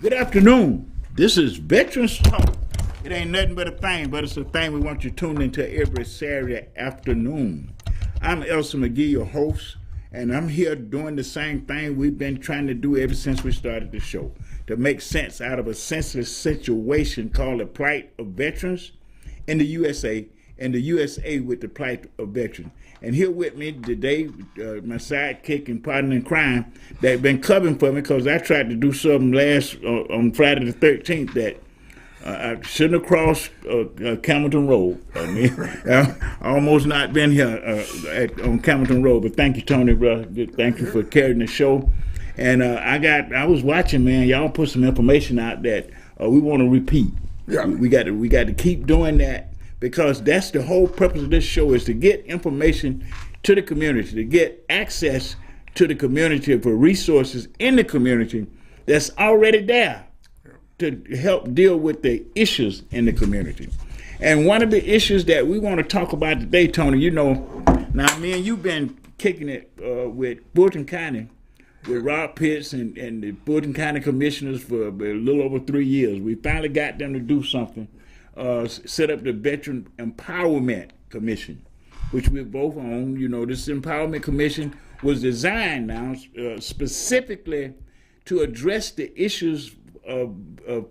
Good afternoon. This is Veterans Talk. It ain't nothing but a thing, but it's a thing we want you tuned into every Saturday afternoon. I'm Elsa McGee, your host, and I'm here doing the same thing we've been trying to do ever since we started the show, to make sense out of a senseless situation called the plight of veterans in the USA, and the USA with the plight of veterans. And here with me today, my sidekick and partner in crime, that been covering for me because I tried to do something on Friday the 13th that I shouldn't have crossed Camilton Road. I mean, I almost not been here on Camilton Road, but thank you, Tony, bro. Thank you for carrying the show. And I was watching, man. Y'all put some information out that we want to repeat. Yeah. We got to keep doing that, because that's the whole purpose of this show, is to get information to the community, to get access to the community for resources in the community that's already there to help deal with the issues in the community. And one of the issues that we want to talk about today, Tony, you know, now me and you've been kicking it with Fulton County, with Rob Pitts and the Fulton County commissioners for a little over 3 years. We finally got them to do something. Set up the Veteran Empowerment Commission, which we both own. You know, this Empowerment Commission was designed now specifically to address the issues of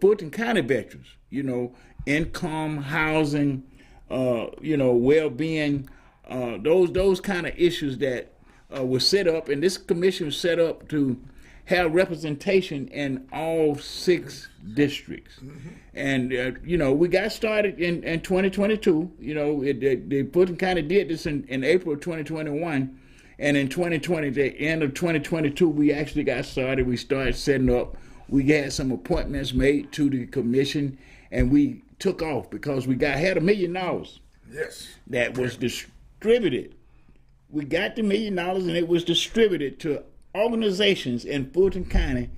Fulton County veterans. You know, income, housing, well-being, those kind of issues that were set up, and this commission was set up to have representation in all 6 districts. Mm-hmm. And, we got started in 2022. You know, the Fulton County did this in April of 2021. And in 2020, the end of 2022, we actually got started. We started setting up. We had some appointments made to the commission, and we took off because we had $1 million. Yes. That was distributed. We got the $1 million, and it was distributed to organizations in Fulton County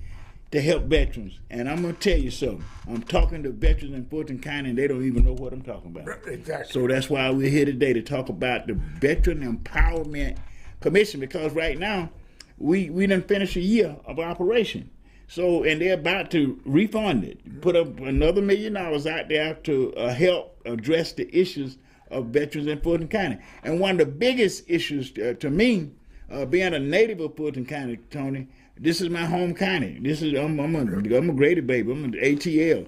to help veterans. And I'm going to tell you something. I'm talking to veterans in Fulton County, and they don't even know what I'm talking about. Exactly. So that's why we're here today, to talk about the Veteran Empowerment Commission, because right now we done finished a year of operation. So, and they're about to refund it, put up another $1 million out there to help address the issues of veterans in Fulton County. And one of the biggest issues to me, being a native of Fulton County, Tony, this is my home county. I'm a Grady baby. I'm an ATL.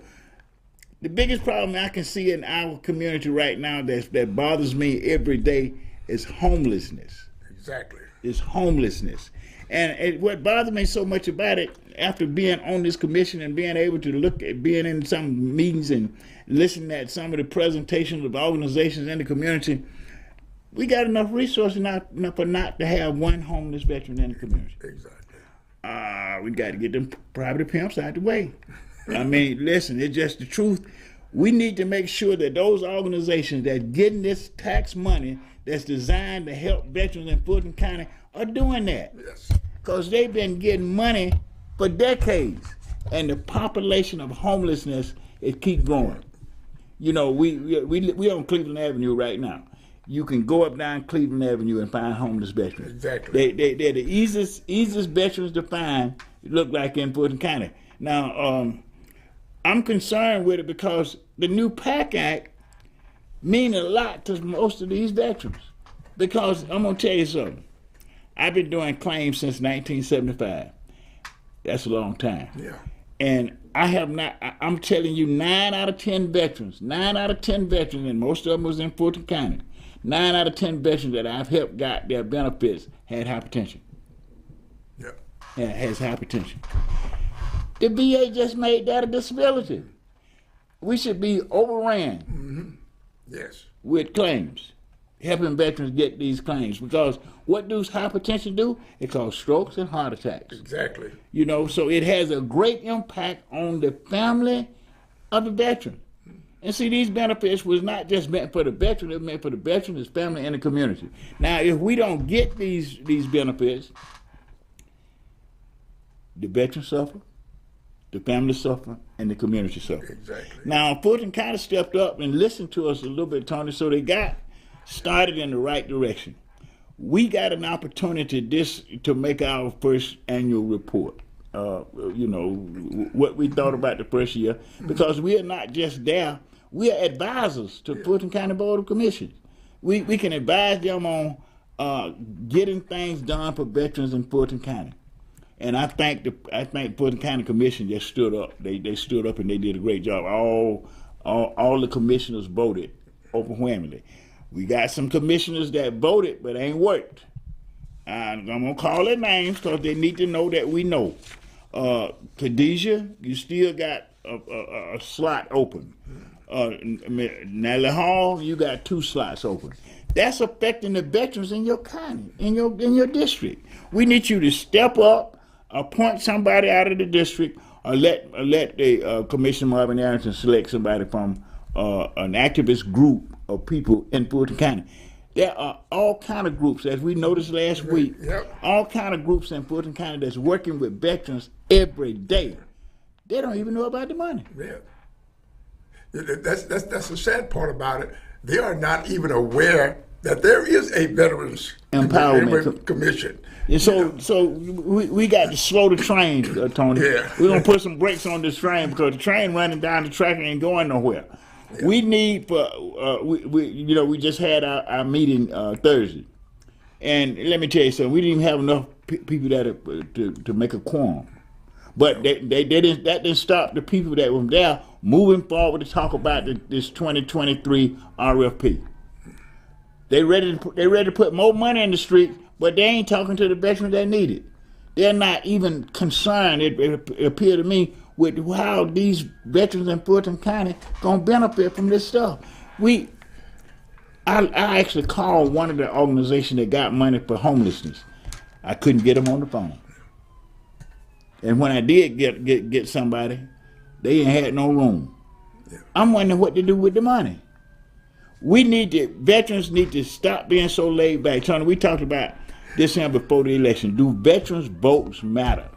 The biggest problem I can see in our community right now that bothers me every day is homelessness. Exactly. It's homelessness. And what bothers me so much about it, after being on this commission and being able to look at being in some meetings and listening at some of the presentations of organizations in the community, we got enough resources for not to have one homeless veteran in the community. Exactly. We got to get them property pimps out the way. I mean, listen, it's just the truth. We need to make sure that those organizations that getting this tax money that's designed to help veterans in Fulton County are doing that. Yes. Because they've been getting money for decades, and the population of homelessness, it keeps growing. You know, we on Cleveland Avenue right now. You can go up down Cleveland Avenue and find homeless veterans. Exactly. They're the easiest veterans to find, look like, in Fulton County. Now, I'm concerned with it because the new PAC Act means a lot to most of these veterans. Because I'm going to tell you something. I've been doing claims since 1975. That's a long time. Yeah. And I'm telling you, 9 out of 10 veterans, and most of them was in Fulton County, 9 out of 10 veterans that I've helped got their benefits had hypertension. Yeah. Has hypertension. The VA just made that a disability. We should be overran. Mm-hmm. Yes. With claims, helping veterans get these claims, because what does hypertension do? It causes strokes and heart attacks. Exactly. You know, so it has a great impact on the family of the veteran. And see, these benefits was not just meant for the veteran, it was meant for the veteran, his family, and the community. Now, if we don't get these benefits, the veteran suffer, the family suffer, and the community suffer. Exactly. Now, Fulton County stepped up and listened to us a little bit, Tony, so they got started in the right direction. We got an opportunity to make our first annual report. you know, what we thought about the first year, because we are not just there. We are advisors to Fulton County Board of Commissioners. We can advise them on getting things done for veterans in Fulton County. And I think Fulton County Commission just stood up. They stood up and they did a great job. All the commissioners voted overwhelmingly. We got some commissioners that voted but ain't worked. I'm gonna call their names because they need to know that we know. Khadijah, you still got a slot open. Nellie Hall, you got 2 slots open. That's affecting the veterans in your county, in your district. We need you to step up, appoint somebody out of the district, or let the Commissioner Marvin Arrington select somebody from an activist group of people in Fulton County. There are all kind of groups, as we noticed last week, all kind of groups in Fulton County that's working with veterans every day. They don't even know about the money. Yeah. That's the sad part about it. They are not even aware that there is a Veterans Empowerment Commission. And so we got to slow the train, Tony. Yeah. We're gonna put some brakes on this train because the train running down the track and ain't going nowhere. Yeah. We need for we just had our meeting Thursday, and let me tell you something. We didn't even have enough people to make a quorum, but that didn't stop the people that were there moving forward to talk about this 2023 RFP. They ready to put more money in the street, but they ain't talking to the veterans that need it. They're not even concerned, it appeared to me, with how these veterans in Fulton County gonna benefit from this stuff. I actually called one of the organizations that got money for homelessness. I couldn't get them on the phone. And when I did get somebody, they ain't had no room. I'm wondering what to do with the money. Veterans need to stop being so laid back. Tony, we talked about this here before the election. Do veterans' votes matter?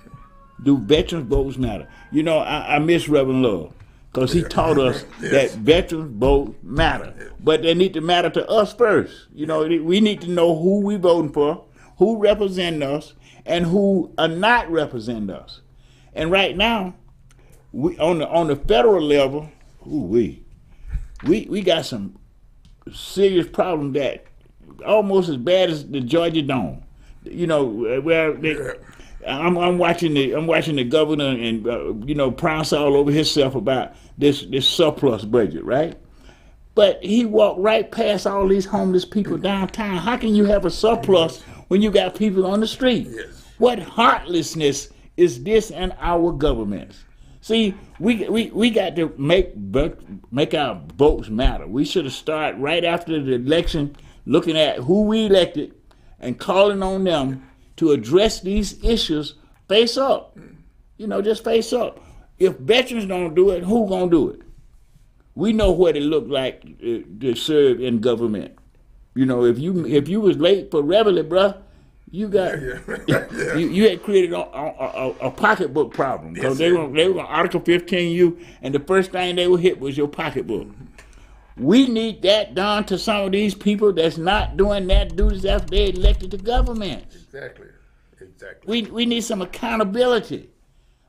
Do veterans' votes matter? You know, I miss Reverend Love because he taught us that veterans' votes matter. But they need to matter to us first. You know, we need to know who we voting for, who represent us, and who are not representing us. And right now, we on the federal level, we got some serious problem that almost as bad as the Georgia Dome. You know, where I'm watching the governor and prounce all over himself about this surplus budget, right? But he walked right past all these homeless people downtown. How can you have a surplus when you got people on the street? Yes. What heartlessness is this in our governments? See, we got to make our votes matter. We should have started right after the election looking at who we elected and calling on them to address these issues face up. You know, just face up. If veterans don't do it, who gonna do it? We know what it looked like to serve in government. You know, if you was late for reveille, bruh, you got you had created a pocketbook problem because they were gonna Article 15 you, and the first thing they would hit was your pocketbook. We need that done to some of these people that's not doing that duties after they elected to government. Exactly. We need some accountability.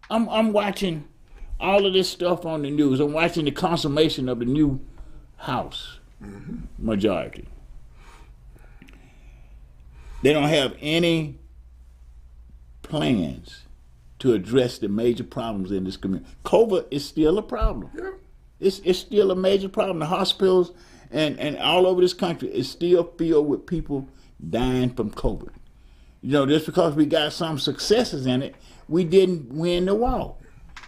I'm watching all of this stuff on the news. I'm watching the consummation of the new House majority. They don't have any plans to address the major problems in this community. COVID is still a problem. Yeah. It's still a major problem. The hospitals and all over this country is still filled with people dying from COVID. You know, just because we got some successes in it, we didn't win the war.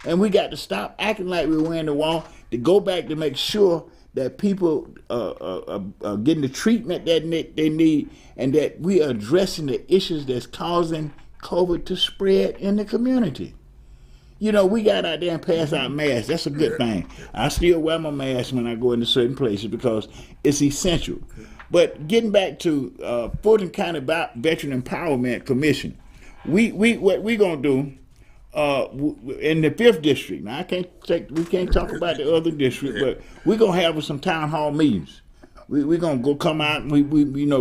And we got to stop acting like we win the war, to go back to make sure that people are getting the treatment that they need, and that we are addressing the issues that's causing COVID to spread in the community. You know, we got out there and passed out masks. That's a good thing. I still wear my mask when I go into certain places because it's essential. But getting back to Fulton County Veteran Empowerment Commission, what we gonna do in the 5th district. Now we can't talk about the other district, but we're gonna have some town hall meetings. We're gonna go come out. We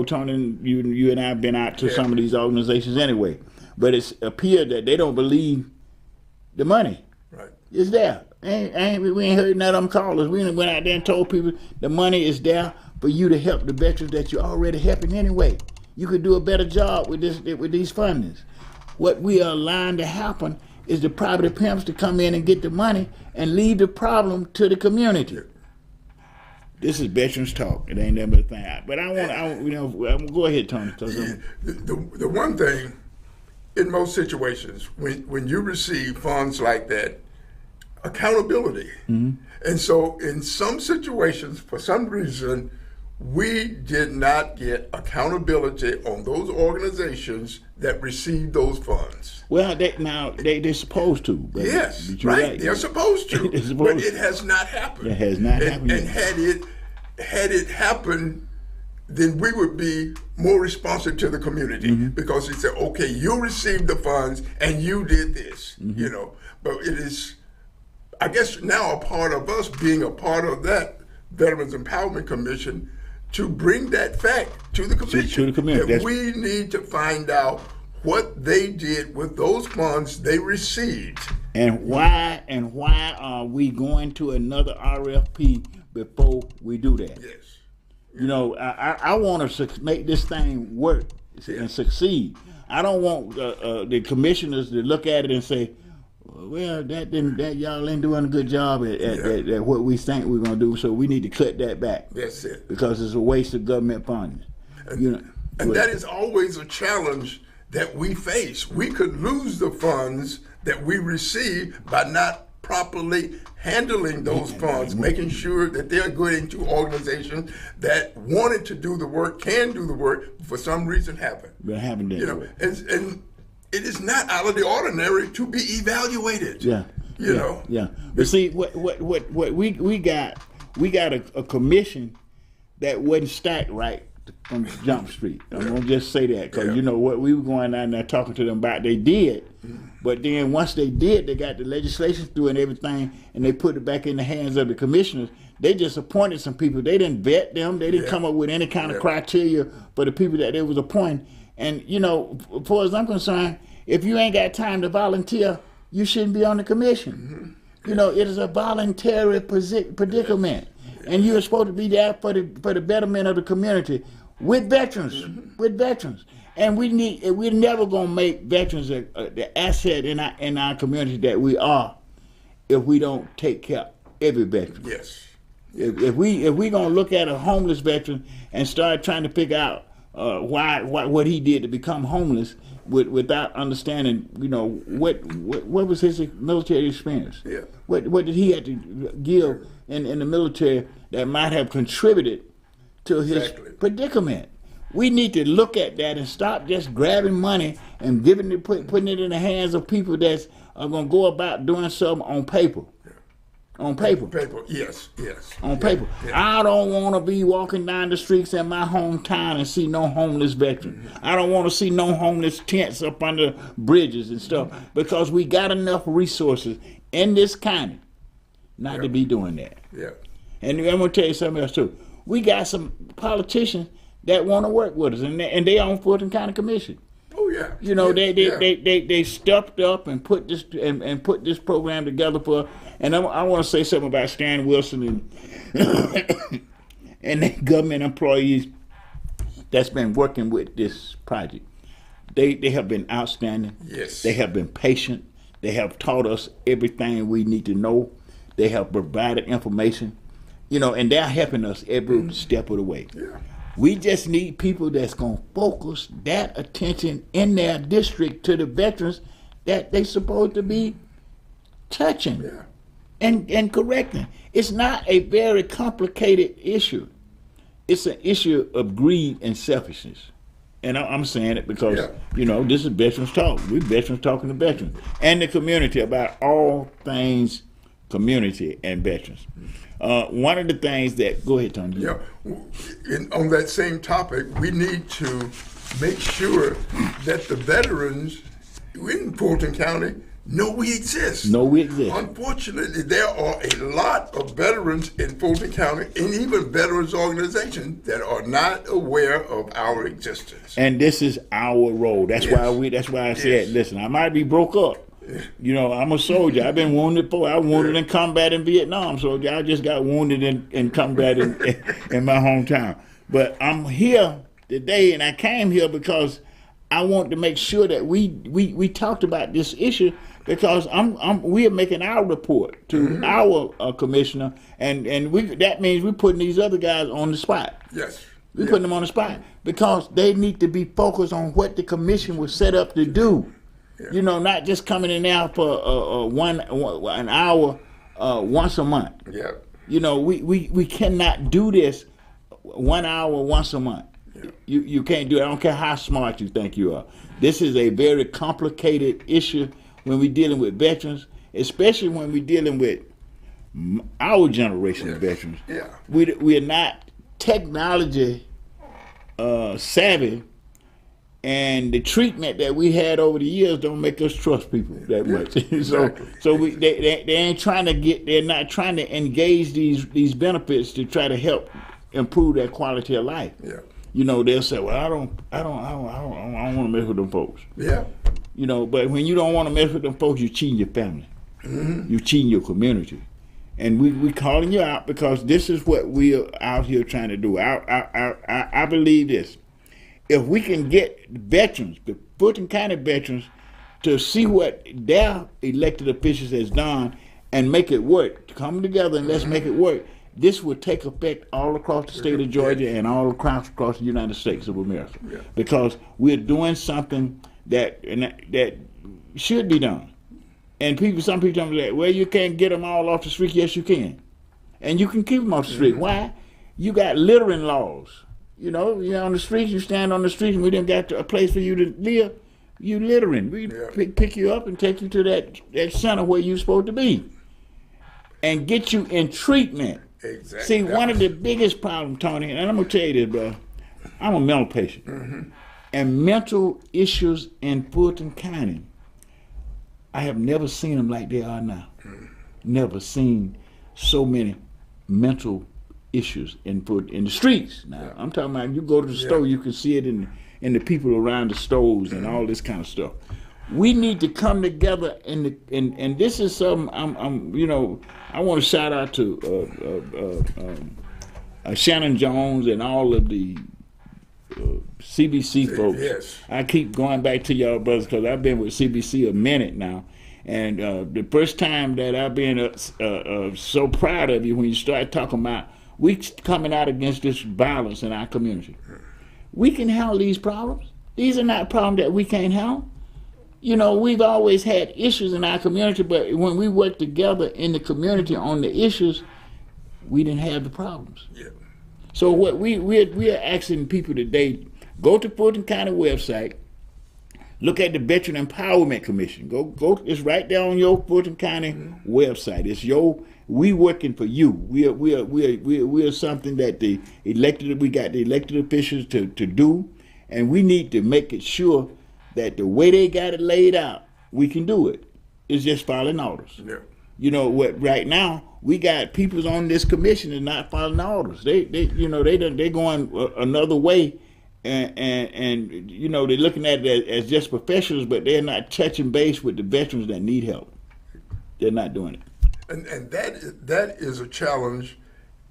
Tony, you and I have been out to some of these organizations anyway. But it's appeared that they don't believe The money. Right. It's there. We ain't heard none of them call us. We done went out there and told people the money is there for you to help the veterans that you're already helping anyway. You could do a better job with these fundings. What we are allowing to happen is the private pimps to come in and get the money and leave the problem to the community. This is Veterans Talk. It ain't never a thing. But I'm gonna go ahead, Tony. The one thing, in most situations, when you receive funds like that, accountability. Mm-hmm. And so in some situations, for some reason, we did not get accountability on those organizations that received those funds. Well, they're supposed to. Yes, right. They're supposed to. But it has not happened. It has not happened. And had it happened, then we would be more responsive to the community, mm-hmm. because he said, okay, you received the funds and you did this, mm-hmm. But it is, I guess, now a part of us being a part of that Veterans Empowerment Commission to bring that fact to the commission. To the community. That we need to find out what they did with those funds they received. And why are we going to another RFP before we do that? Yes. I want to make this thing work and succeed. I don't want the commissioners to look at it and say, well, that y'all ain't doing a good job at what we think we're going to do, so we need to cut that back. That's it. Because it's a waste of government funding. And that is always a challenge that we face. We could lose the funds that we receive by not properly handling those funds, making sure that they're going to organizations that wanted to do the work, can do the work, for some reason haven't. And it is not out of the ordinary to be evaluated. Yeah. But see, what we got a commission that wasn't stacked right from Jump Street. I'm gonna just say that because what we were going down there talking to them about, they did. But then once they did, they got the legislation through and everything, and they put it back in the hands of the commissioners. They just appointed some people. They didn't vet them. They didn't come up with any kind of criteria for the people that they was appointing. And as far as I'm concerned, if you ain't got time to volunteer, you shouldn't be on the commission. Mm-hmm. It is a voluntary predicament, and you're supposed to be there for the betterment of the community with veterans. Mm-hmm. With veterans. And we're never gonna make veterans the asset in our community that we are if we don't take care of every veteran. Yes. If we gonna look at a homeless veteran and start trying to figure out what he did to become homeless without understanding, what was his military experience? Yeah. What did he have to give in the military that might have contributed to his predicament? We need to look at that and stop just grabbing money and putting it in the hands of people that are going to go about doing something on paper. Yeah. On paper. Yes. On paper. Yeah. I don't want to be walking down the streets in my hometown and see no homeless veteran. Mm-hmm. I don't want to see no homeless tents up under bridges and stuff, because we got enough resources in this county not to be doing that. Yeah. And I'm going to tell you something else too. We got some politicians that want to work with us, and they on Fulton County Commission. Oh yeah. They stepped up and put this program together for. And I want to say something about Stan Wilson and the government employees that's been working with this project. They have been outstanding. Yes. They have been patient. They have taught us everything we need to know. They have provided information, and they're helping us every step of the way. Yeah. We just need people that's going to focus that attention in their district to the veterans that they supposed to be touching and correcting. It's not a very complicated issue. It's an issue of greed and selfishness. And I'm saying it because, this is Veterans Talk. We're veterans talking to veterans and the community about all things community and veterans. One of the things that, go ahead, Tony. Yeah, on that same topic, we need to make sure that the veterans in Fulton County know we exist. Unfortunately, there are a lot of veterans in Fulton County and even veterans organizations that are not aware of our existence. And this is our role. That's why I said, listen, I might be broke up, You know, I'm a soldier. I've been wounded before. I was wounded in combat in Vietnam, so I just got wounded in combat in my hometown. But I'm here today, and I came here because I want to make sure that we talked about this issue, because we are making our report to our commissioner, and that means we're putting these other guys on the spot. Yes. We're putting them on the spot because they need to be focused on what the commission was set up to do. Yeah. You know, not just coming in there for an hour once a month. Yeah. You know, we cannot do this 1 hour once a month. Yeah. You can't do it. I don't care how smart you think you are. This is a very complicated issue when we're dealing with veterans, especially when we're dealing with our generation of veterans. Yeah. We are not technology savvy, and the treatment that we had over the years don't make us trust people that much. Exactly. They ain't trying to they're not trying to engage these benefits to try to help improve their quality of life. Yeah. You know, they'll say, "Well, I don't want to mess with them folks." Yeah. You know, but when you don't want to mess with them folks, you're cheating your family. You're cheating your community. And we calling you out because this is what we're out here trying to do. I believe this. If we can get veterans, the Fulton County veterans, to see what their elected officials has done and make it work, come together and let's make it work, this will take effect all across the state of Georgia and all across the United States of America. Yeah. Because we're doing something that should be done. And some people tell me that, well, you can't get them all off the street. Yes, you can. And you can keep them off the street. Why? You got littering laws. You know, you're on the streets, you stand on the street, and we didn't got a place for you to live. You littering. We pick you up and take you to that center where you're supposed to be and get you in treatment. Exactly. See, one of the biggest problems, Tony, and I'm going to tell you this, bro, I'm a mental patient. And mental issues in Fulton County, I have never seen them like they are now. Never seen so many mental issues in the streets. Now, I'm talking about you go to the store, you can see it in the people around the stores and all this kind of stuff. We need to come together, and this is something I want to shout out to Shannon Jones and all of the CBC folks. Yes. I keep going back to y'all brothers because I've been with CBC a minute now, and the first time that I've been so proud of you when you start talking about we coming out against this violence in our community. We can handle these problems. These are not problems that we can't handle. You know, we've always had issues in our community, but when we work together in the community on the issues, we didn't have the problems. Yeah. So what we are asking people today, go to Fulton County website, look at the Veteran Empowerment Commission. Go. It's right there on your Fulton County website. It's we working for you. We are something that we got the elected officials to do, and we need to make it sure that the way they got it laid out, we can do it. It's just following orders. Yeah. You know what? Right now, we got people on this commission that not following orders. They going another way, and you know they're looking at it as just professionals, but they're not touching base with the veterans that need help. They're not doing it. And that is a challenge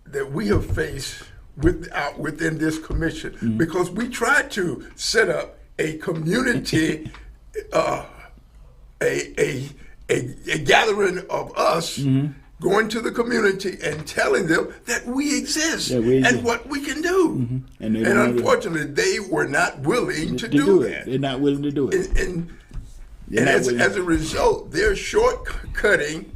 that we have faced within this commission, because we tried to set up a community, a gathering of us going to the community and telling them that we exist and what we can do. And unfortunately, they were not willing to do that. They're not willing to do it. And as a result, they're shortcutting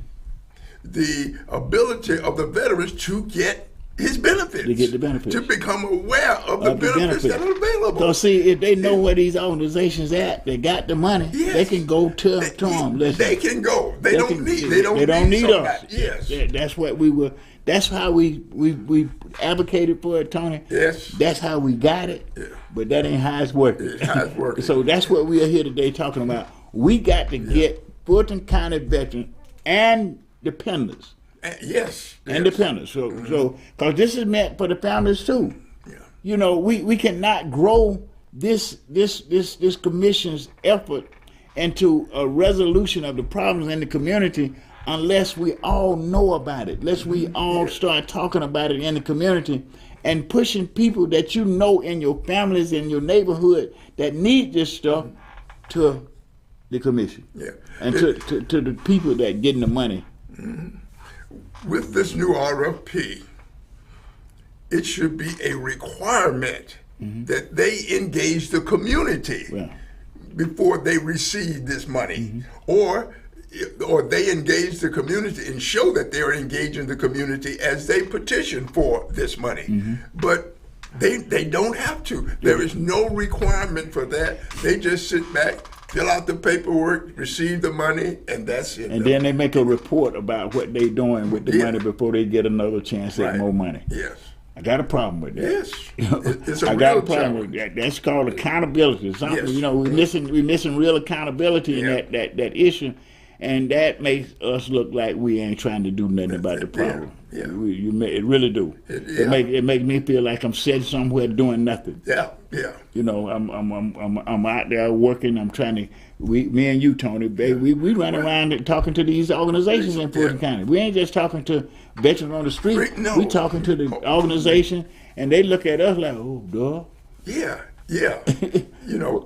the ability of the veterans to get his benefits. To get the benefits. To become aware of the benefits that are available. So see, if they know where these organizations at, they got the money, they can go to them. Listen, they can go. They don't need us. Yes. That's how we advocated for it, Tony. Yes. That's how we got it. Yeah. But that ain't how it's working. It's how it's working. So that's what we are here today talking about. We got to get Fulton County veterans and dependents. And dependents. So because this is meant for the families too. Yeah. You know, we cannot grow this commission's effort into a resolution of the problems in the community unless we all know about it, unless we all start talking about it in the community and pushing people that you know in your families, in your neighborhood that need this stuff to the commission. Yeah. And to the people that getting the money. With this new RFP, it should be a requirement that they engage the community before they receive this money, or they engage the community and show that they're engaging the community as they petition for this money. But they don't have to. There is no requirement for that. They just sit back, fill out the paperwork, receive the money, and that's it. And then they make a report about what they're doing with the money before they get another chance at more money. Yes. I got a problem with that. Yes. It's a I got real a problem with that. That's called accountability. Something, we're missing real accountability in that issue. And that makes us look like we ain't trying to do nothing about the problem. Yeah. It really do. It makes me feel like I'm sitting somewhere doing nothing. Yeah. I'm out there working. I'm trying to. Me and you, Tony, baby, we run around talking to these organizations in Fulton County. We ain't just talking to veterans on the street. No. We talking to the organization, and they look at us like, oh, duh. Yeah.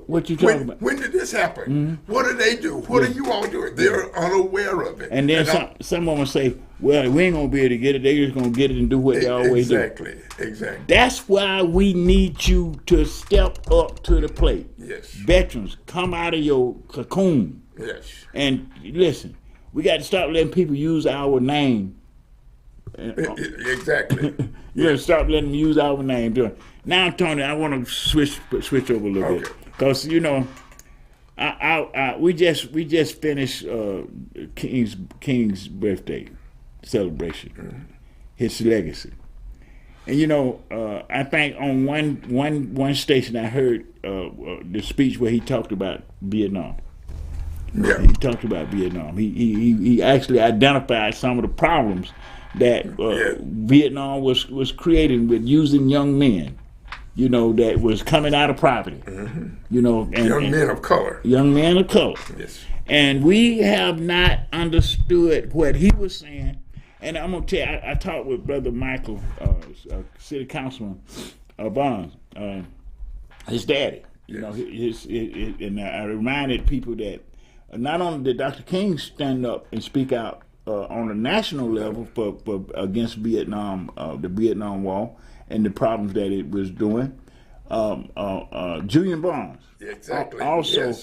What you talking about? When did this happen? What do they do? What are you all doing? They're unaware of it. And then some of them say, well, we ain't going to be able to get it. They just going to get it and do what they always do. Exactly. That's why we need you to step up to the plate. Yes. Veterans, come out of your cocoon. Yes. And listen, we got to stop letting people use our name. Exactly. You got to stop letting them use our name. Now, Tony, I want to switch over a little bit because we just finished King's birthday celebration, his legacy, and I think on one station I heard the speech where he talked about Vietnam. Yeah. He talked about Vietnam. He actually identified some of the problems that Vietnam was creating with using young men. That was coming out of poverty. And young men of color. Young men of color. Yes. And we have not understood what he was saying. And I'm gonna tell you, I talked with Brother Michael, City Councilman Barnes, his daddy. And I reminded people that not only did Dr. King stand up and speak out on a national level for against Vietnam, the Vietnam War, and the problems that it was doing. Julian Barnes also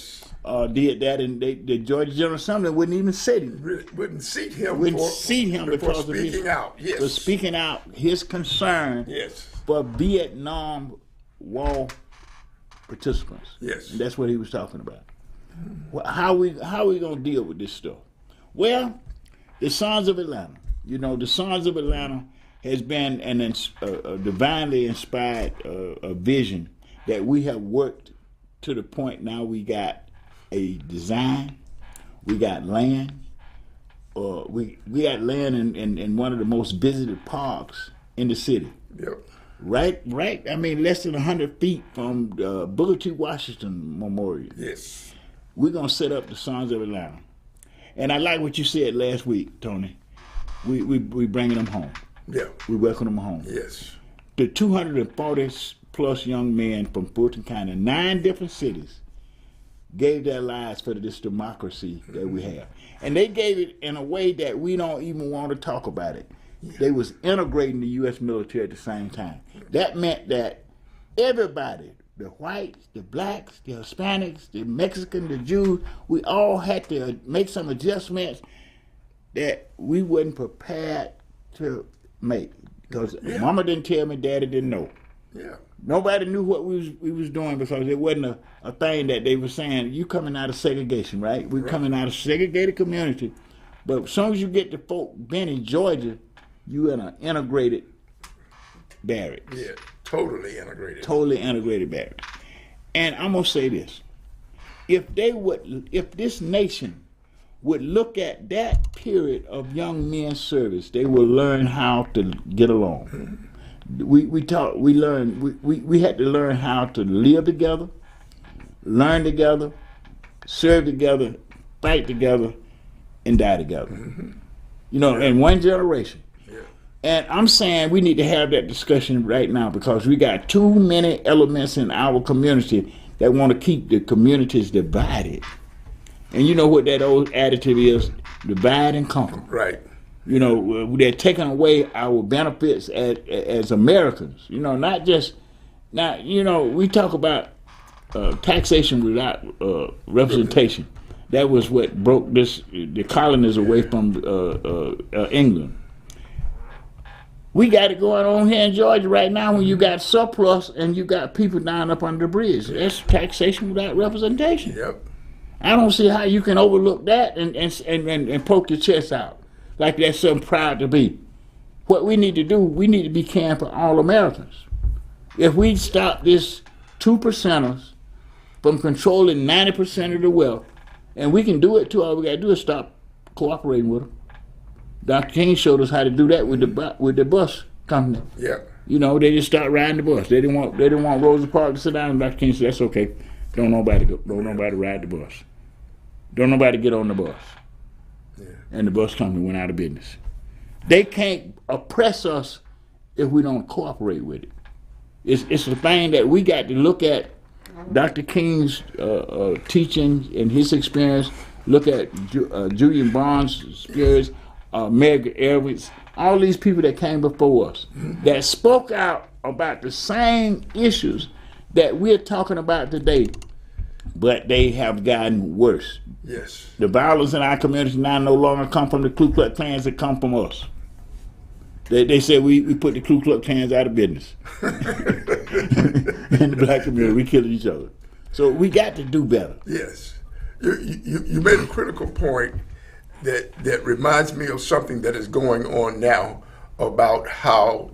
did that, and the Georgia General Assembly wouldn't even seat him. Wouldn't seat him because speaking out. Yes. For speaking out his concern for Vietnam War participants. Yes. And that's what he was talking about. Well, how we gonna deal with this stuff? Well, the Sons of Atlanta. The Sons of Atlanta has been a divinely inspired vision that we have worked to the point now we got a design, we got land, we got land in one of the most visited parks in the city. Yep. Right. I mean, less than 100 feet from Booker T. Washington Memorial. Yes. We're gonna set up the Sons of Atlanta, and I like what you said last week, Tony. We bringing them home. Yeah. We welcome them home. Yes. The 240 plus young men from Fulton County, 9 different cities, gave their lives for this democracy that we have. And they gave it in a way that we don't even want to talk about it. Yeah. They was integrating the U.S. military at the same time. That meant that everybody, the whites, the blacks, the Hispanics, the Mexicans, the Jews, we all had to make some adjustments that we wasn't prepared to make, because Mama didn't tell me, Daddy didn't know. Yeah. Nobody knew what we was doing, because it wasn't a thing that they were saying. You coming out of segregation, right? We're coming out of segregated community, but as soon as you get to Fort Benning, Georgia, you in an integrated barracks. Yeah, totally integrated. Totally integrated barracks. And I'm gonna say this: if this nation would look at that period of young men's service, they will learn how to get along. We had to learn how to live together, learn together, serve together, fight together, and die together. You know, in one generation. And I'm saying we need to have that discussion right now because we got too many elements in our community that want to keep the communities divided. And you know what that old attitude is? Divide and conquer. Right. You know, they're taking away our benefits as Americans. You know, not just, now, you know, we talk about taxation without representation. That was what broke the colonies away from England. We got it going on here in Georgia right now when you got surplus and you got people down up under the bridge. That's taxation without representation. Yep. I don't see how you can overlook that and poke your chest out like that's something proud to be. What we need to do, we need to be caring for all Americans. If we stop this 2%ers from controlling 90% of the wealth, and we can do it too, all we got to do is stop cooperating with them. Dr. King showed us how to do that with the bus company. Yeah. You know, they just start riding the bus. They didn't want Rosa Parks to sit down. And Dr. King said, "That's okay. Don't nobody ride the bus. Don't nobody get on the bus." Yeah. And the bus company went out of business. They can't oppress us if we don't cooperate with it. It's a thing that we got to look at. Dr. King's teaching and his experience. Look at Julian Barnes' experience. Meg Edwards, all these people that came before us that spoke out about the same issues that we're talking about today, but they have gotten worse. Yes. The violence in our community now no longer come from the Ku Klux Klans, it come from us. They said we put the Ku Klux Klans out of business. In the black community, we killing each other. So we got to do better. Yes. You made a critical point that reminds me of something that is going on now about how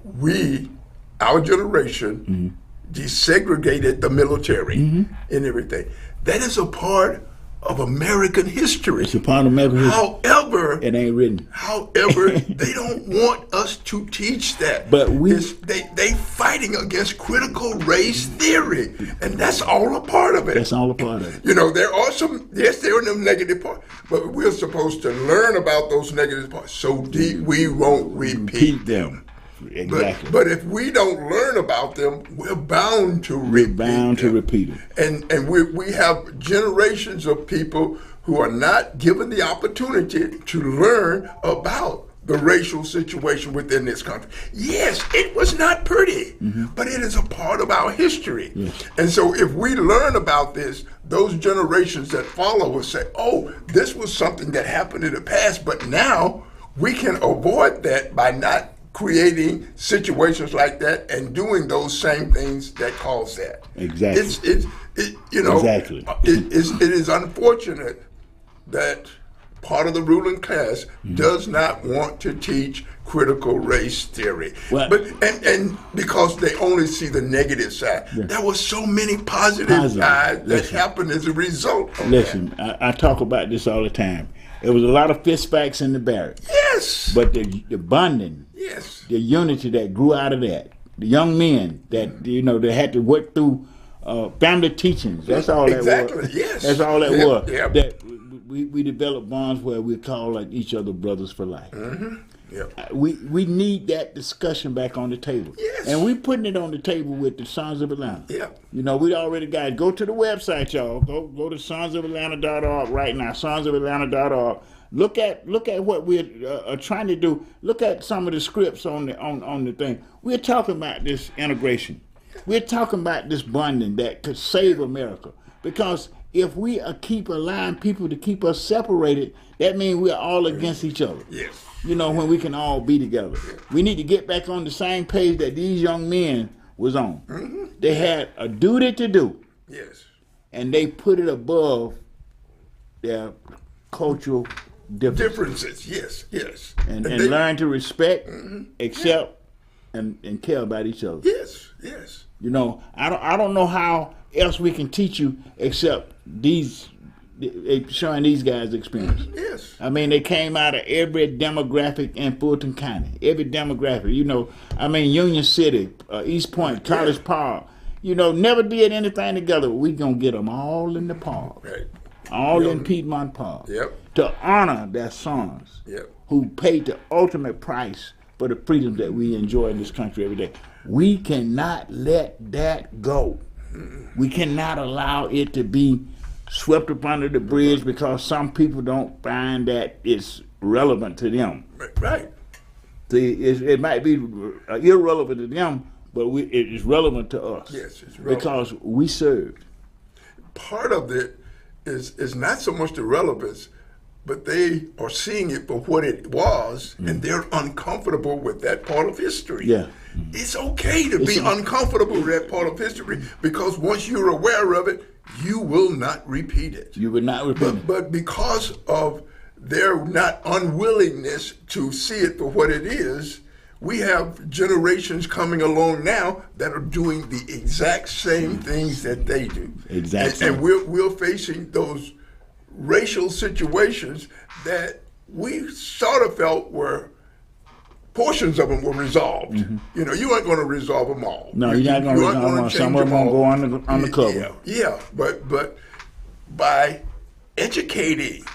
our generation, desegregated the military and everything. That is a part of American history. It's a part of American history. However, it ain't written. However, they don't want us to teach that. But they fighting against critical race theory, and that's all a part of it. That's all a part of it. You know, there are there are them negative parts, but we're supposed to learn about those negative parts so deep we won't repeat them. Exactly. But if we don't learn about them, we're bound to repeat it. And we have generations of people who are not given the opportunity to learn about the racial situation within this country. Yes, it was not pretty, but it is a part of our history. Yes. And so if we learn about this, those generations that follow us say, oh, this was something that happened in the past, but now we can avoid that by not creating situations like that and doing those same things that cause that. Exactly. Exactly. It is unfortunate that part of the ruling class does not want to teach critical race theory. Well, but because they only see the negative side. Yeah. There were so many positive sides that happened as a result of that. I talk about this all the time. There was a lot of fistfights in the barracks. Yes. But the bonding, yes, the unity that grew out of that, the young men that they had to work through family teachings. That's all that was. Exactly. Yes. That's all that was. Yep. That we developed bonds where we call like each other brothers for life. Yep. We need that discussion back on the table. Yes. And we putting it on the table with the Sons of Atlanta. Yep. We already got it. Go to the website, y'all. Go to sonsofatlanta.org right now, sonsofatlanta.org. Look at what we're trying to do. Look at some of the scripts on the thing. We're talking about this integration. We're talking about this bonding that could save America. Because if we keep allowing people to keep us separated, that means we're all against each other. Yes. When we can all be together. We need to get back on the same page that these young men was on. They had a duty to do. Yes. And they put it above their cultural differences. Yes. And learn to respect, accept, and care about each other. Yes. I don't know how else we can teach you except showing these guys experience. Yes. I mean, they came out of every demographic in Fulton County. Every demographic. Union City, East Point, College Park. Never did anything together. We gonna get them all in the park. Right. all in Piedmont Park, Yep. to honor their sons Yep. who paid the ultimate price for the freedom that we enjoy in this country every day. We cannot let that go. We cannot allow it to be swept up under the bridge because some people don't find that it's relevant to them. Right. See, it might be irrelevant to them, but it is relevant to us. Yes, it's relevant. Because we served. Part of it is not so much the relevance, but they are seeing it for what it was, and they're uncomfortable with that part of history. Yeah. It's okay to be uncomfortable with that part of history, because once you're aware of it, you will not repeat it. You would not repeat it. But because of their not unwillingness to see it for what it is, we have generations coming along now that are doing the exact same things that they do. Exactly. And we're facing those racial situations that we sort of felt were portions of them were resolved. You know, you ain't going to resolve them all. No, you're not going to resolve them. Some of them going to go on the cover. Yeah, but by educating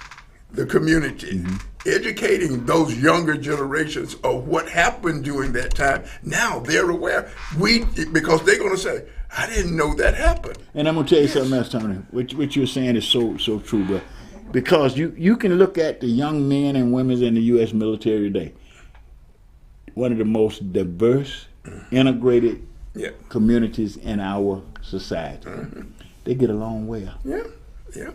the community, educating those younger generations of what happened during that time, now they're aware. Because they're going to say, I didn't know that happened. And I'm going to tell you something else, Tony. What you're saying is so true, bro. Because you can look at the young men and women in the U.S. military today. One of the most diverse, integrated communities in our society. They get along well. Yeah.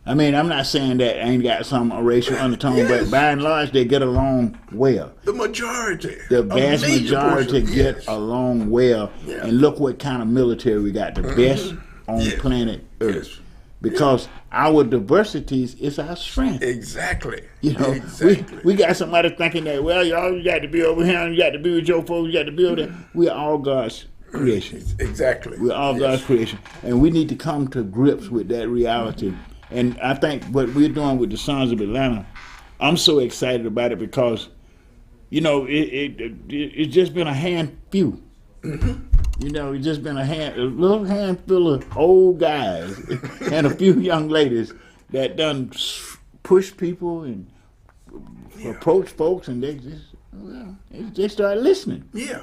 I mean, I'm not saying that ain't got some racial undertone, but by and large, they get along well. The majority. The vast majority get along well. Yeah. And look what kind of military we got, the best on planet Earth. Yes. Because our diversities is our strength. Exactly. You know, we got somebody thinking that, well, y'all, you got to be over here, and you got to be with your folks, you got to be over there. We're all God's creation. Exactly. We're all God's creation. And we need to come to grips with that reality. And I think what we're doing with the Sons of Atlanta, I'm so excited about it because, you know, it's just been a handful. You know, it's just been a little handful of old guys and a few young ladies that done push people and approach folks, and they start listening. Yeah.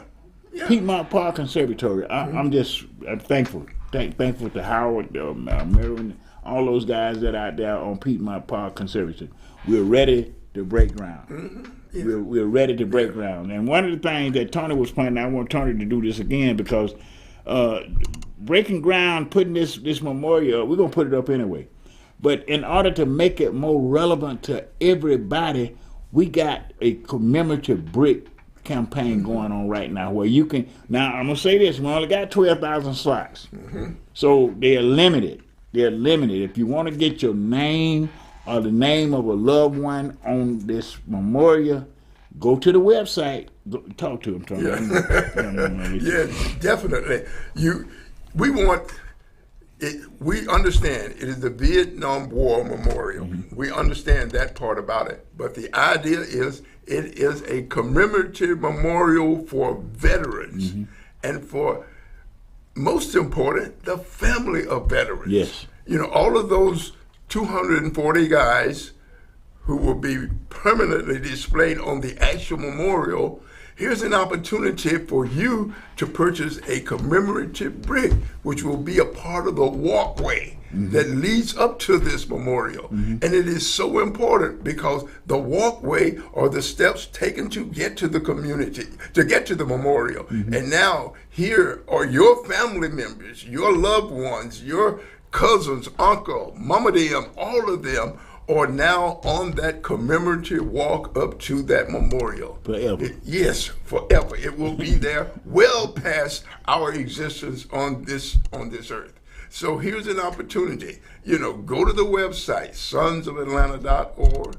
Piedmont Park Conservatory. I'm thankful. Thankful to Howard, Maryland, all those guys that are out there on Piedmont Park Conservatory. We're ready to break ground. We're ready to break ground. And one of the things that Tony was pointing out, I want Tony to do this again because breaking ground, putting this memorial, we're going to put it up anyway. But in order to make it more relevant to everybody, we got a commemorative brick campaign going on right now where you can, now I'm going to say this, we only got 12,000 slots. So they're limited. If you want to get your name or the name of a loved one on this memorial, go to the website. Talk to them, Tony. Yeah, definitely. We want it. We understand it is the Vietnam War Memorial. We understand that part about it. But the idea is it is a commemorative memorial for veterans and for, most important, the family of veterans. Yes. You know, all of those 240 guys who will be permanently displayed on the actual memorial. Here's an opportunity for you to purchase a commemorative brick, which will be a part of the walkway that leads up to this memorial. And it is so important because the walkway are the steps taken to get to the community, to get to the memorial. And now here are your family members, your loved ones, your cousins, uncle, mama them, all of them are now on that commemorative walk up to that memorial. Forever. Yes, forever. It will be there well past our existence on this earth. So here's an opportunity. You know, go to the website, sonsofatlanta.org,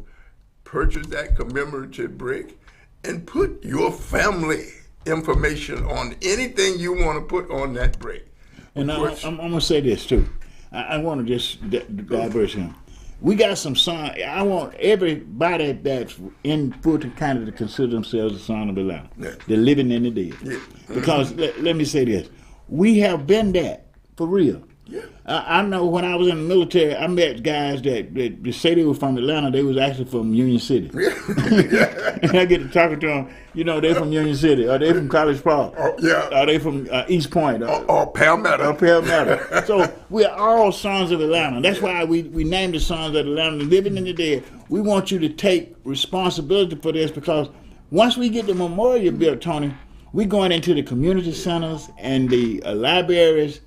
purchase that commemorative brick, and put your family information on anything you want to put on that brick. And I'm going to say this too. I want to just diverse him. We got some son. I want everybody that's in Fulton County to consider themselves a son of Atlanta. The living and the dead. Because let me say this. We have been that, for real. Yeah. I know when I was in the military, I met guys that say they were from Atlanta. They was actually from Union City. Yeah. And I get to talking to them. You know, they from Union City, or they from College Park, Yeah. or they from East Point, Or Palmetto. or Palmetto. So we're all sons of Atlanta. That's why we named the Sons of Atlanta, living in the dead. We want you to take responsibility for this, because once we get the memorial built, Tony, we're going into the community centers and the libraries,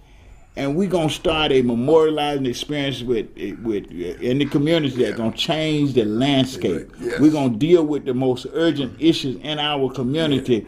and we're gonna start a memorializing experience with in the community that's gonna change the landscape. Yes. We're gonna deal with the most urgent issues in our community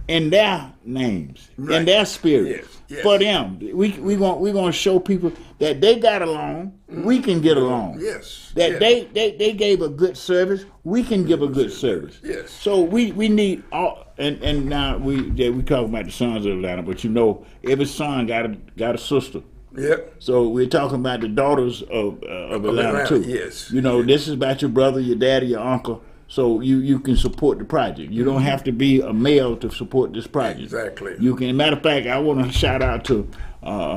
in their names, in their spirit. Yes. For them. We gonna show people that they got along, we can get along. Yes. That they gave a good service, we can give a good service. Yes. So we need all, and now we talk about the sons of Atlanta, but you know every son got a sister. Yep. So we're talking about the daughters of Atlanta too. Yes. You know, this is about your brother, your daddy, your uncle. So you can support the project. You don't have to be a male to support this project. Exactly. You can. Matter of fact, I want to shout out to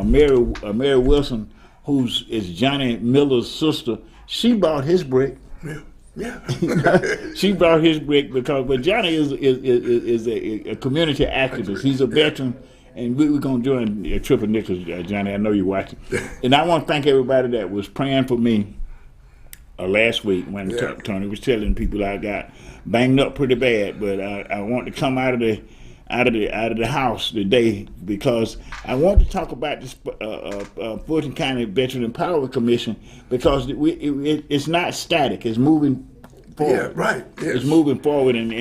Mary Wilson, is Johnny Miller's sister. She bought his brick. Yeah. She brought his brick but Johnny is a community activist. He's a veteran, and we're gonna join Triple Nichols, Johnny. I know you're watching, and I want to thank everybody that was praying for me last week when Tony was telling people I got banged up pretty bad, but I want to come out of the house today because I want to talk about this Fulton County Veteran Empowerment Commission, because it's not static. It's moving forward. Yeah, right. Yes. It's moving forward, and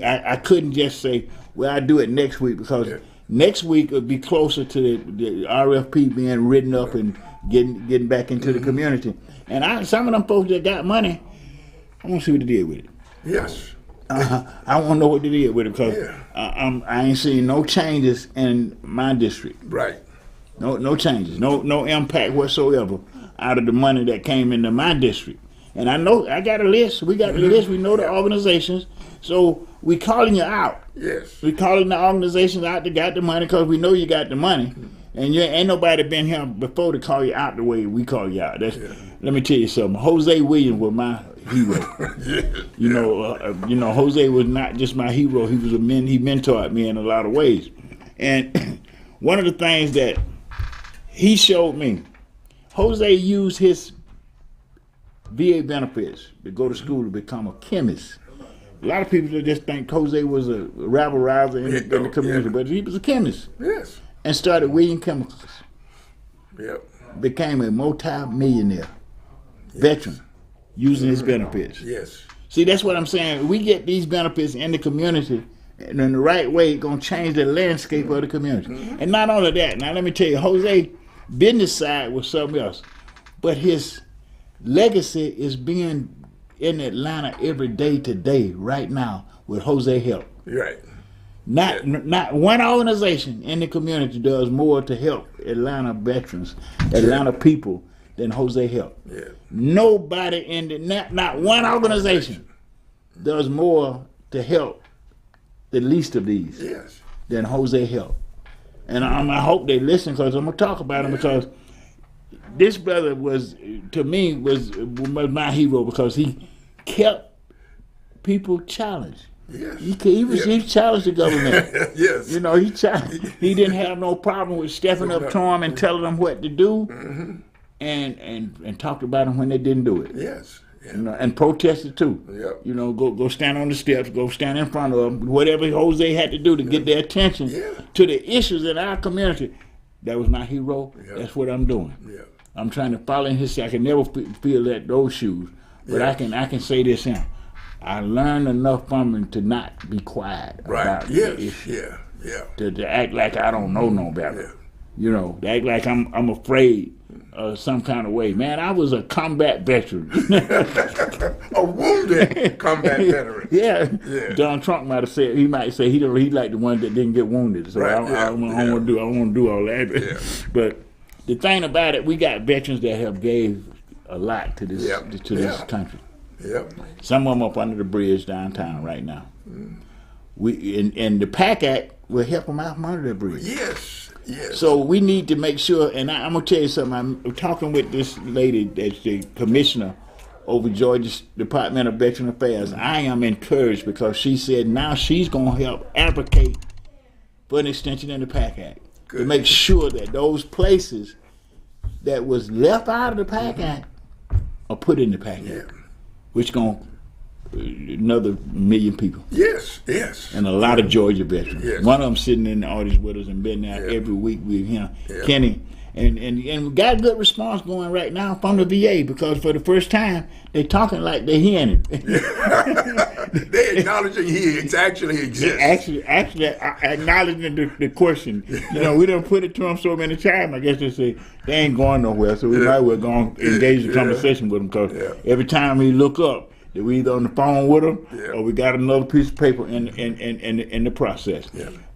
I couldn't just say, well, I'll do it next week, because next week will be closer to the RFP being written up and getting back into the community. And some of them folks that got money, I want to see what they did with it. Yes. I want to know what they did with it, because I ain't seen no changes in my district. Right. No changes, no impact whatsoever out of the money that came into my district. And I know I got a list. We got the list. We know the organizations. So we calling you out. Yes. We calling the organizations out that got the money, because we know you got the money. And you ain't nobody been here before to call you out the way we call you out. Let me tell you something. Jose Williams was my hero. You know, Jose was not just my hero. He was he mentored me in a lot of ways. And one of the things that he showed me, Jose used his VA benefits to go to school to become a chemist. A lot of people just think Jose was a rabble rouser in the community, but he was a chemist. Yes. And started William Chemicals. Yep. Became a multi-millionaire veteran using his benefits. Yes. See, that's what I'm saying. We get these benefits in the community, and in the right way, it's going to change the landscape of the community. And not only that, now let me tell you, Jose business side was something else, but his legacy is being in Atlanta every day today, right now, with Jose help. Right. Not one organization in the community does more to help Atlanta veterans, Atlanta people, than Jose help. Yeah. Nobody not one organization does more to help the least of these than Jose help. And I hope they listen, because I'm gonna talk about him, because this brother was, to me, was my hero, because he kept people challenged. Yes. He challenged the government. Yes. You know, he didn't have no problem with stepping up to them and telling them what to do, and talked about them when they didn't do it. Yes. Yeah. You know, and protested too. Yep. You know, go stand on the steps, go stand in front of them, whatever Jose had to do to get their attention to the issues in our community. That was my hero. That's what I'm doing. Yeah. I'm trying to follow in his. I can never feel those shoes, but I can say this now. I learned enough from him to not be quiet about the issue. To act like I don't know no better. You know, to act like I'm afraid some kind of way. Man, I was a combat veteran. A wounded combat veteran. Yeah. Donald Trump might say he like the one that didn't get wounded. So I don't want to do all that. Yeah. But the thing about it, we got veterans that have gave a lot to this this country. Yep. Some of them up under the bridge downtown right now. We and the PAC Act will help them out from under the bridge. Yes. Yes. So we need to make sure, and I'm going to tell you something. I'm talking with this lady that's the commissioner over Georgia's Department of Veteran Affairs. I am encouraged because she said now she's going to help advocate for an extension in the PAC Act to make sure that those places that was left out of the PAC Act are put in the PAC Act, which going to another million people. Yes. And a lot of Georgia veterans. Yes. One of them sitting in the audience with us and been there every week with him, Kenny. And we got good response going right now from the VA because for the first time they're talking like they're hearing it. They acknowledging he actually exists. Actually acknowledging the question. You know, we done put it to them so many times. I guess they say they ain't going nowhere, so we might well go and engage in conversation with them because every time we look up, that we either on the phone with them or we got another piece of paper in the process.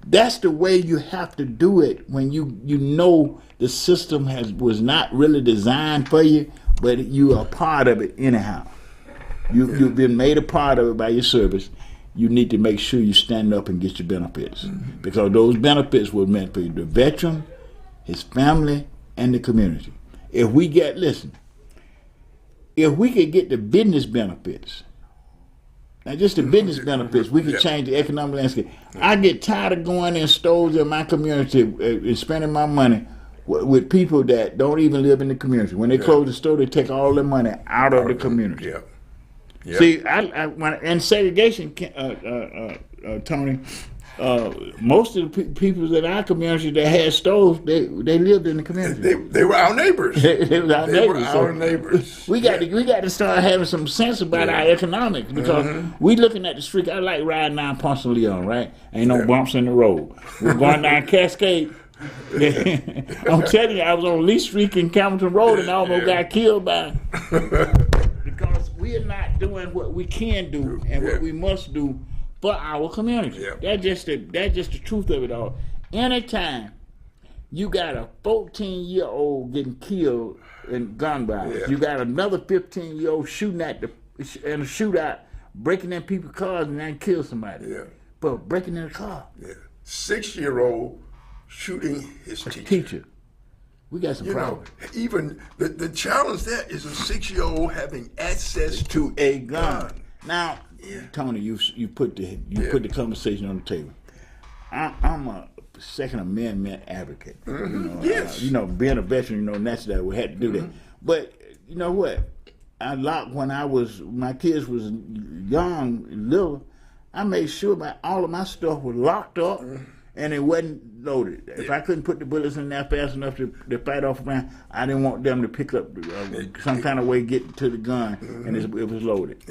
That's the way you have to do it when you know the system was not really designed for you, but you are part of it anyhow. You've been made a part of it by your service. You need to make sure you stand up and get your benefits because those benefits were meant for the veteran, his family, and the community. If we could get the business benefits, now just the business benefits, we could change the economic landscape. I get tired of going in stores in my community and spending my money with people that don't even live in the community. When they close the store, they take all their money out of the community. See, and segregation, Tony, most of the people in our community that had stores, they lived in the community. They were our neighbors. They were our neighbors. We got to start having some sense about our economics because we looking at the street. I like riding down Ponce Leon, right? Ain't no bumps in the road. We're going down Cascade. I'm telling you, I was on Lee Street in Campbellton Road and I almost got killed by because we are not doing what we can do and what we must do for our community. That's just the truth of it all. Anytime you got a 14-year-old getting killed in gun violence, you got another 15-year-old shooting in a shootout, breaking in people's cars and then kill somebody. But breaking in a car. 6-year-old shooting his teacher. We got some problems. Even the challenge there is a 6-year-old having access to a gun. Now, Tony, you put the conversation on the table. I'm a Second Amendment advocate. You know, being a veteran, naturally we had to do that. But you know what? When my kids was young, little, I made sure all of my stuff was locked up. And it wasn't loaded. If I couldn't put the bullets in there fast enough to fight off around, I didn't want them to pick up some kind of way get to the gun and it was loaded.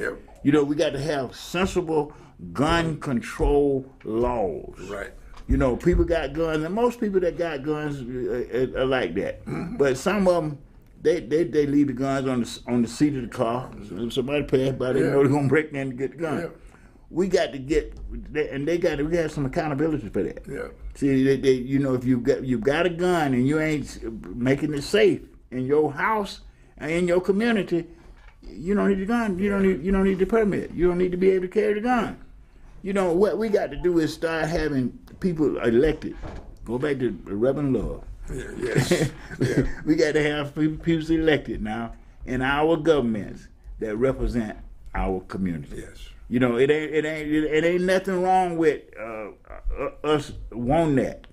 You know, we got to have sensible gun control laws. Right. You know, people got guns, and most people that got guns are like that. But some of them, they leave the guns on the seat of the car. So if somebody pass by, they know they're gonna break in to get the gun. We got to get, and we have some accountability for that. See, if you've got a gun and you ain't making it safe in your house and in your community, you don't need the gun. You don't need the permit. You don't need to be able to carry the gun. You know what we got to do is start having people elected. Go back to Reverend Love. We got to have people elected now in our governments that represent our community. You know, it ain't nothing wrong with us wanting that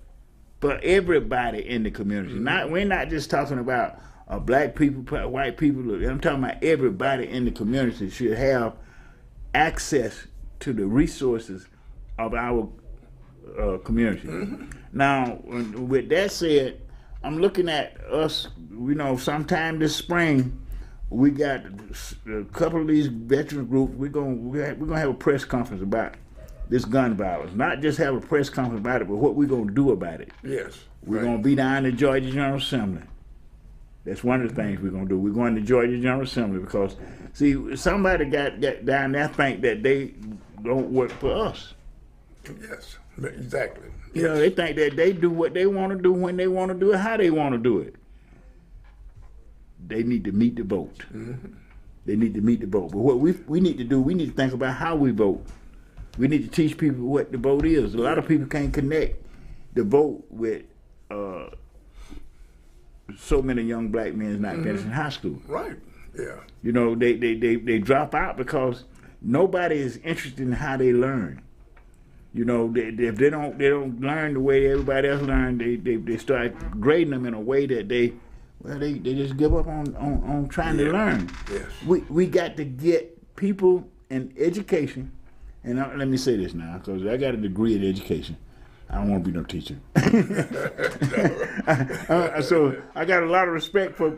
for everybody in the community. We're not just talking about black people, white people. I'm talking about everybody in the community should have access to the resources of our community. Now, with that said, I'm looking at us. You know, sometime this spring, we got a couple of these veteran groups. We're gonna have a press conference about this gun violence. Not just have a press conference about it, but what we're gonna do about it. We're gonna be down in Georgia General Assembly. That's one of the things we're gonna do. We're going to Georgia General Assembly because, see, somebody got down there think that they don't work for us. Exactly. You know, they think that they do what they want to do when they want to do it, how they want to do it. They need to meet the vote. They need to meet the vote. But what we need to do, we need to think about how we vote. We need to teach people what the vote is. A lot of people can't connect the vote with so many young black men is not finishing high school. Right. Yeah. You know, they drop out because nobody is interested in how they learn. You know, if they don't learn the way everybody else learned, they start grading them in a way that they just give up on trying to learn. Yes. We got to get people in education, and let me say this now, because I got a degree in education. I don't want to be no teacher. So I got a lot of respect for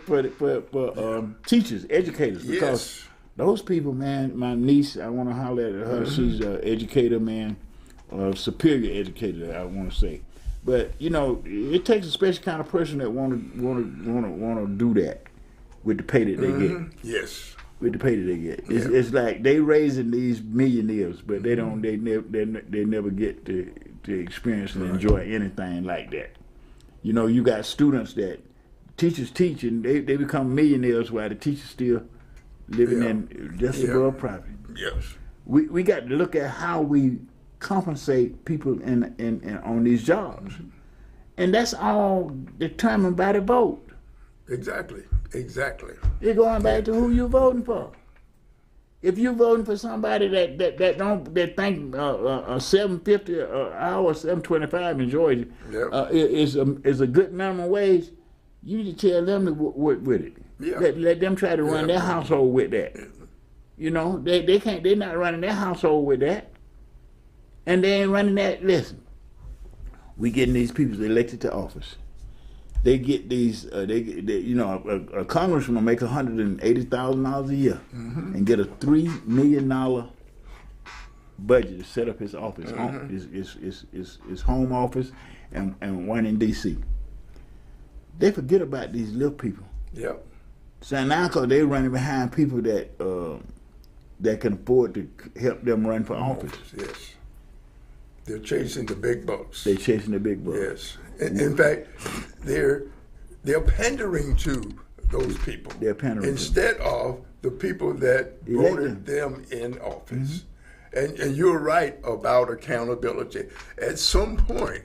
teachers, educators, because those people, man. My niece, I want to holler at her. She's an educator, man, a superior educator, I want to say. But you know, it takes a special kind of person that want to do that with the pay that they get. Yes. With the pay that they get, it's like they raising these millionaires, but they don't. They never get to experience and enjoy anything like that. You know, you got students that teachers teach and they become millionaires while the teachers still living in just above poverty. Yes. We got to look at how we compensate people in on these jobs, and that's all determined by the vote. Exactly. You're going back to who you voting for. If you're voting for somebody that think $7.50 an hour, $7.25 in Georgia is a good minimum wage, you need to tell them to work with it. Yeah. Let them try to run their household with that. You know, they can't. They're not running their household with that, and they ain't running that. Listen, we getting these people elected to office. They get these. You know, a congressman will make $180,000 a year and get a $3 million budget to set up his office, his home office, and one in D.C. They forget about these little people. Yep. So now, because they're running behind people that can afford to help them run for office. Yes. They're chasing the big bucks. Yes. In fact, they're pandering to those people. They're pandering instead of the people that voted them in office. And you're right about accountability. At some point,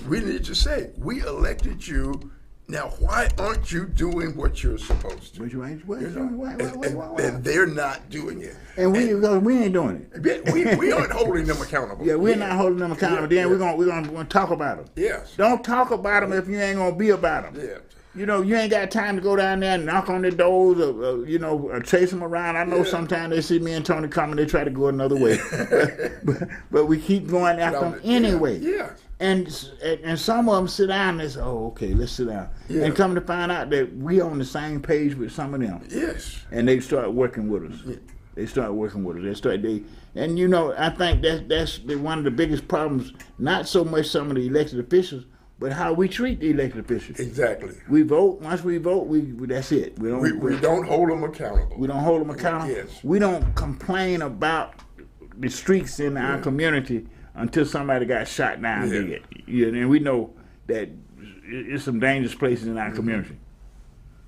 we need to say, we elected you. Now, why aren't you doing what you're supposed to? And they're not doing it. And we ain't doing it. We aren't holding them accountable. Yeah, we're not holding them accountable. Then we're gonna talk about them. Yes. Don't talk about them if you ain't gonna be about them. Yeah. You know, you ain't got time to go down there and knock on their doors or chase them around. I know sometimes they see me and Tony coming, they try to go another way. but we keep going after them anyway. Yeah. And some of them sit down and they say, oh, okay, let's sit down. Yeah. And come to find out that we on the same page with some of them. Yes. And they start working with us. Yeah. And you know, I think that's one of the biggest problems, not so much some of the elected officials, but how we treat the elected officials. Exactly. We vote. Once we vote, that's it. We don't hold them accountable. We don't hold them accountable. Yes. We don't complain about the streets in our community until somebody got shot down dead. Yeah, and we know that it's some dangerous places in our community.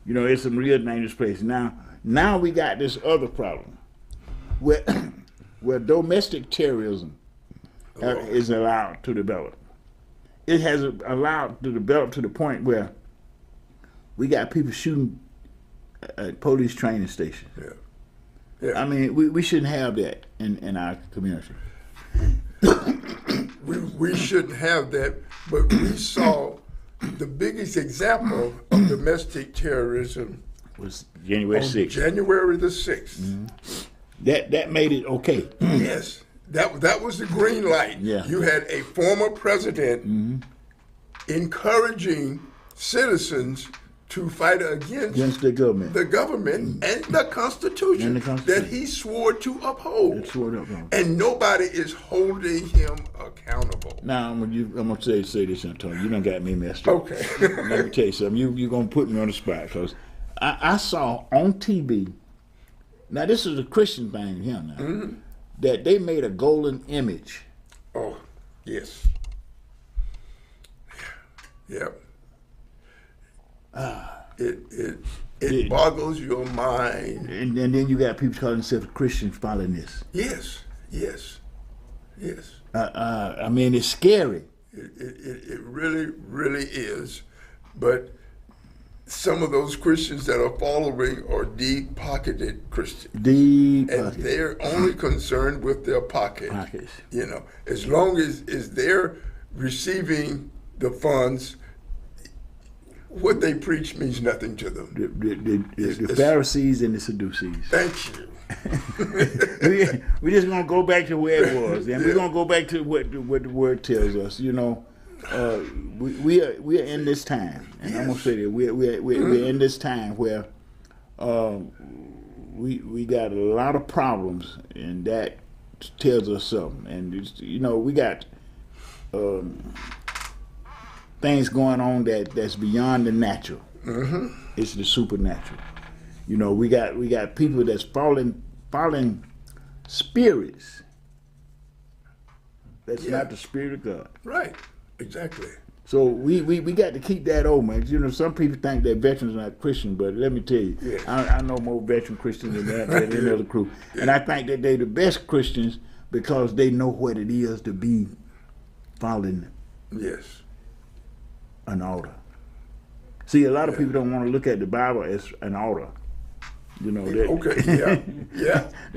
You know, it's some real dangerous places. Now we got this other problem where domestic terrorism is allowed to develop. It has allowed to develop to the point where we got people shooting at police training stations. Yeah. I mean, we shouldn't have that in our community. We shouldn't have that, but we saw the biggest example of domestic terrorism was January 6th. January the 6th. Mm-hmm. That made it okay. Yes. That was the green light. Yeah. You had a former president encouraging citizens to fight against the government and the Constitution that he swore to uphold. And nobody is holding him accountable. Now I'm gonna say this, Antonio. You done got me messed up. Okay. Let me tell you something. You're gonna put me on the spot because I saw on TV. Now this is a Christian thing here now. That they made a golden image. Oh, yes. Yep. It boggles your mind. And then you got people calling themselves Christians following this. Yes. I mean, it's scary. It really, really is. But some of those Christians that are following are deep-pocketed Christians. And they're only concerned with their pockets. You know, as long as they're receiving the funds, what they preach means nothing to them. The Pharisees and the Sadducees. Thank you. we just gonna go back to where it was, and we're gonna go back to what the word tells us. You know, we are in this time, and I'm gonna say that we're in this time where we got a lot of problems, and that tells us something. And you know, we got things going on that's beyond the natural. Mm-hmm. It's the supernatural. You know, we got people that's falling spirits. That's not the Spirit of God. Right. Exactly. So we got to keep that open. You know, some people think that veterans are not Christian, but let me tell you, I know more veteran Christians than any other crew. And I think that they're the best Christians because they know what it is to be following an order. See, a lot of people don't want to look at the Bible as an order. You know, they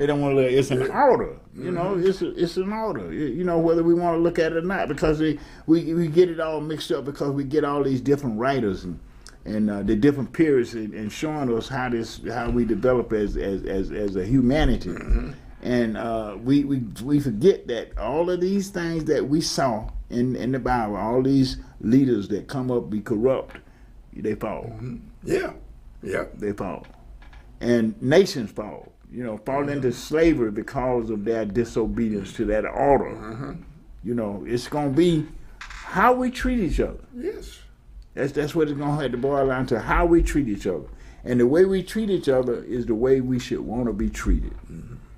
don't want to look. It's an order. You know, it's an order. You know, whether we want to look at it or not, because we get it all mixed up because we get all these different writers and the different periods and showing us how we develop as a humanity, and we forget that all of these things that we saw in the Bible, all these leaders that come up be corrupt, they fall. They fall. And nations fall, you know, fall into slavery because of their disobedience to that order. You know, it's going to be how we treat each other. Yes. That's what it's going to have to boil down to, how we treat each other. And the way we treat each other is the way we should want to be treated.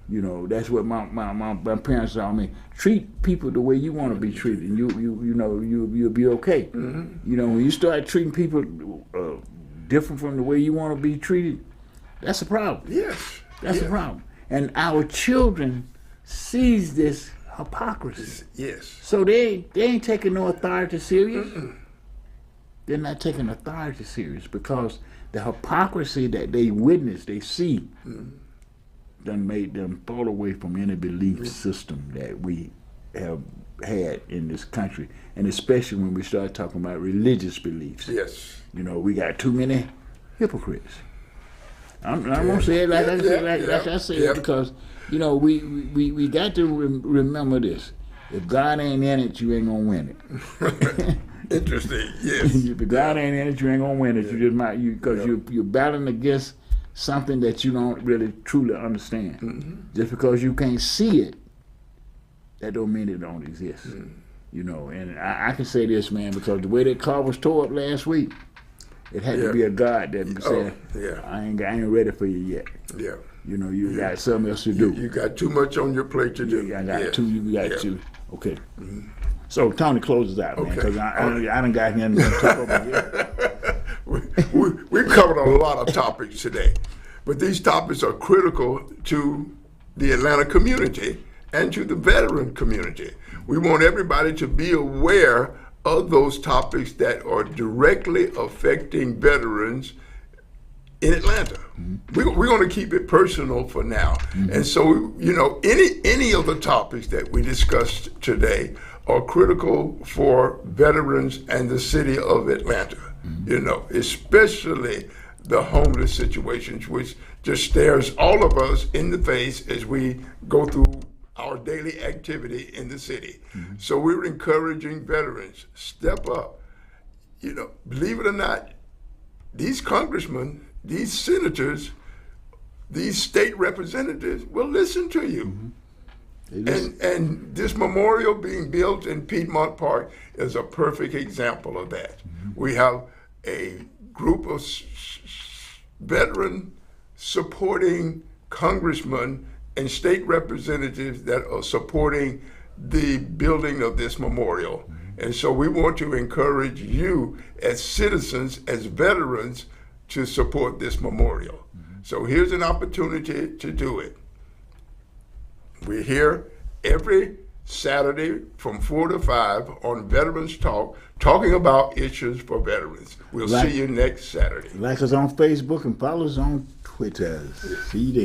You know, that's what my parents taught me. Treat people the way you want to be treated, and you'll be okay. You know, when you start treating people different from the way you want to be treated, that's a problem. That's a problem. And our children sees this hypocrisy. So they ain't taking no authority serious. They're not taking authority serious because the hypocrisy that they witness, they see, done made them fall away from any belief system that we have had in this country, and especially when we start talking about religious beliefs. You know, we got too many hypocrites. I'm gonna say it like I said it because, you know, we got to remember this: if God ain't in it, you ain't gonna win it. Interesting. Yes. If God ain't in it, you ain't gonna win it. You just might because you're battling against something that you don't really truly understand. Just because you can't see it, that don't mean it don't exist. You know, and I can say this, man, because the way that car was tore up last week, it had to be a God that said, I ain't ready for you yet. You know, you got something else to do. You got too much on your plate to do. I got you got two. Okay. So Tony closes out, man, because I done got him to talk over here. We've covered a lot of topics today, but these topics are critical to the Atlanta community and to the veteran community. We want everybody to be aware of those topics that are directly affecting veterans in Atlanta. We're going to keep it personal for now. And so, you know, any of the topics that we discussed today are critical for veterans and the city of Atlanta, you know, especially the homeless situations, which just stares all of us in the face as we go through our daily activity in the city. So we're encouraging veterans, step up. You know, believe it or not, these congressmen, these senators, these state representatives will listen to you. And this memorial being built in Piedmont Park is a perfect example of that. We have a group of veteran supporting congressmen and state representatives that are supporting the building of this memorial. And so we want to encourage you as citizens, as veterans, to support this memorial. So here's an opportunity to do it. We're here every Saturday from 4 to 5 on Veterans Talk, talking about issues for veterans. We'll see you next Saturday. Like us on Facebook and follow us on Twitter. See you then.